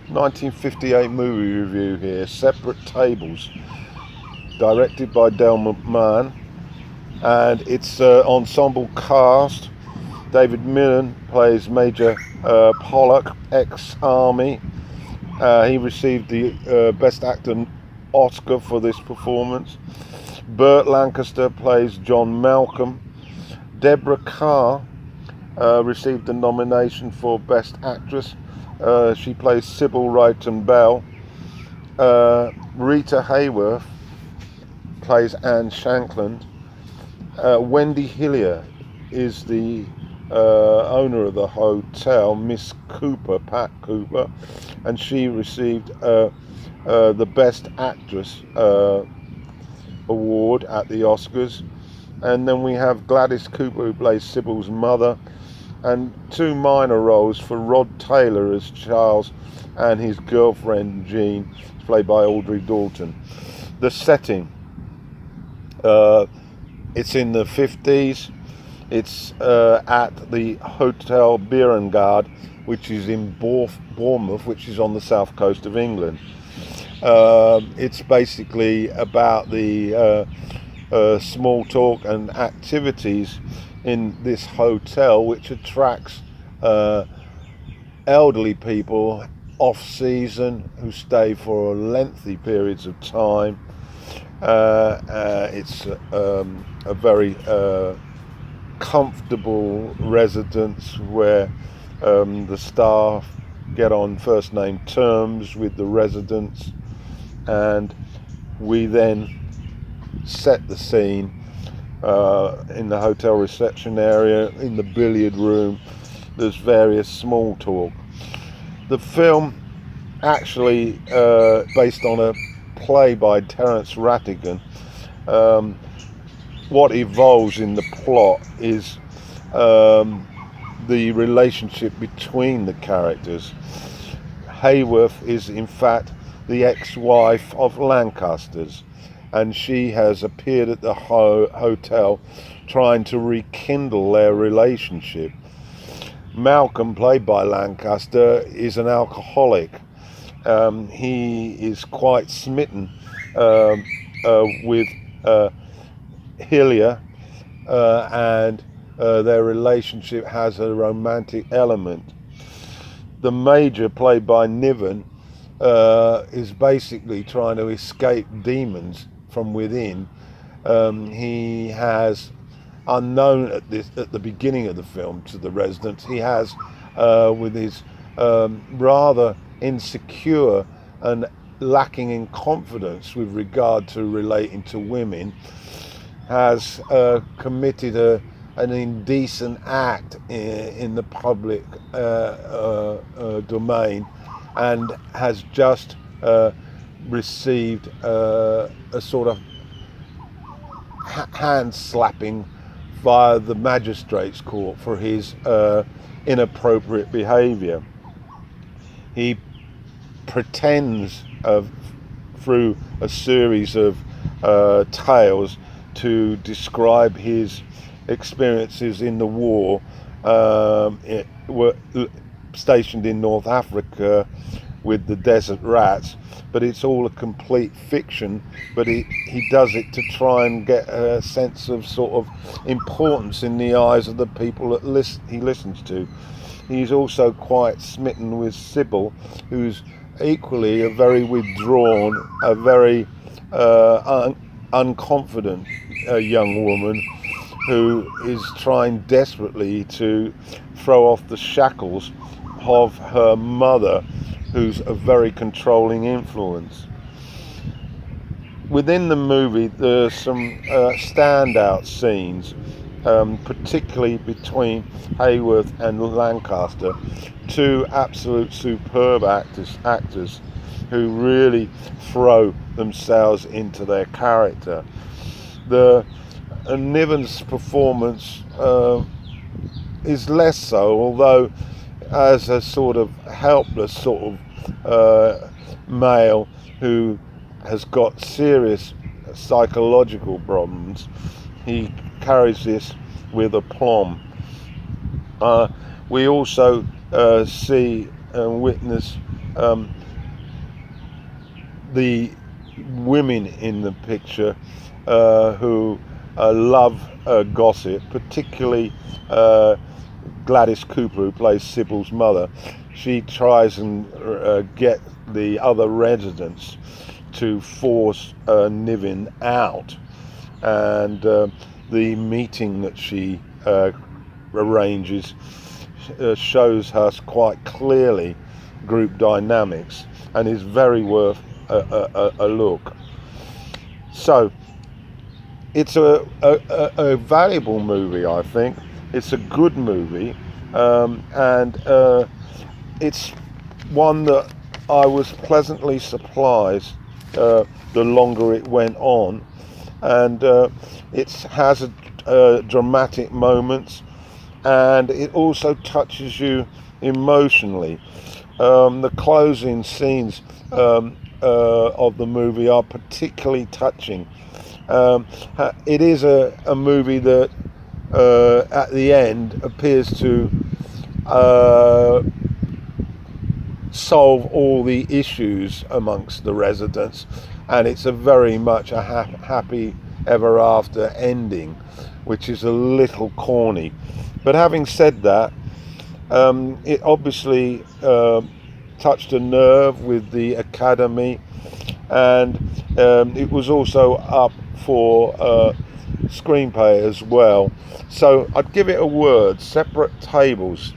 1958 movie review here. Separate Tables, directed by Del McMahon, and it's ensemble cast. David Millen plays Major Pollock, ex-army. He received the Best Actor Oscar for this performance. Burt Lancaster plays John Malcolm. Deborah Kerr received a nomination for Best Actress. She plays Sybil Wrighton Bell. Rita Hayworth plays Anne Shankland. Wendy Hillier is the owner of the hotel, Miss Cooper, Pat Cooper, and she received the Best Actress award at the Oscars. And then we have Gladys Cooper, who plays Sybil's mother, and two minor roles for Rod Taylor as Charles and his girlfriend Jean, played by Audrey Dalton. The setting, it's in the 50s. It's at the Hotel Birengard, which is in Bournemouth, which is on the south coast of England. It's basically about the small talk and activities in this hotel, which attracts elderly people off season who stay for lengthy periods of time. It's a very comfortable residence where the staff get on first name terms with the residents, and we then set the scene in the hotel reception area. In the billiard room there's various small talk. The film actually based on a play by Terence Rattigan. What evolves in the plot is the relationship between the characters. Hayworth is in fact the ex-wife of Lancaster's, and she has appeared at the hotel trying to rekindle their relationship. Malcolm, played by Lancaster, is an alcoholic. He is quite smitten with Hillier, and their relationship has a romantic element. The Major, played by Niven, is basically trying to escape demons from within. He has, unknown at the beginning of the film to the residents, he has, with his rather insecure and lacking in confidence with regard to relating to women, has committed an indecent act in the public domain, and has just received a sort of hand slapping via the magistrate's court for his inappropriate behaviour. He pretends through a series of tales to describe his experiences in the war. Were stationed in North Africa with the desert rats, but it's all a complete fiction. But he does it to try and get a sense of sort of importance in the eyes of the people that he listens to. He's also quite smitten with Sybil, who's equally a very withdrawn, a very unconfident young woman who is trying desperately to throw off the shackles of her mother, who's a very controlling influence. Within the movie there's some standout scenes, particularly between Hayworth and Lancaster, two absolute superb actors who really throw themselves into their character. Niven's performance is less so, although as a sort of helpless sort of male who has got serious psychological problems, he carries this with aplomb. We also see and witness the women in the picture who love gossip, particularly Gladys Cooper, who plays Sybil's mother. She tries and get the other residents to force Niven out, and the meeting that she arranges shows us quite clearly group dynamics and is very worth a look. So it's a valuable movie, I think. It's a good movie, and it's one that I was pleasantly surprised the longer it went on, and it has dramatic moments, and it also touches you emotionally. The closing scenes of the movie are particularly touching. It is a movie that at the end appears to solve all the issues amongst the residents, and it's a very much a happy ever after ending, which is a little corny. But having said that, it obviously touched a nerve with the Academy, and it was also up for screenplay as well. So I'd give it a word: Separate Tables.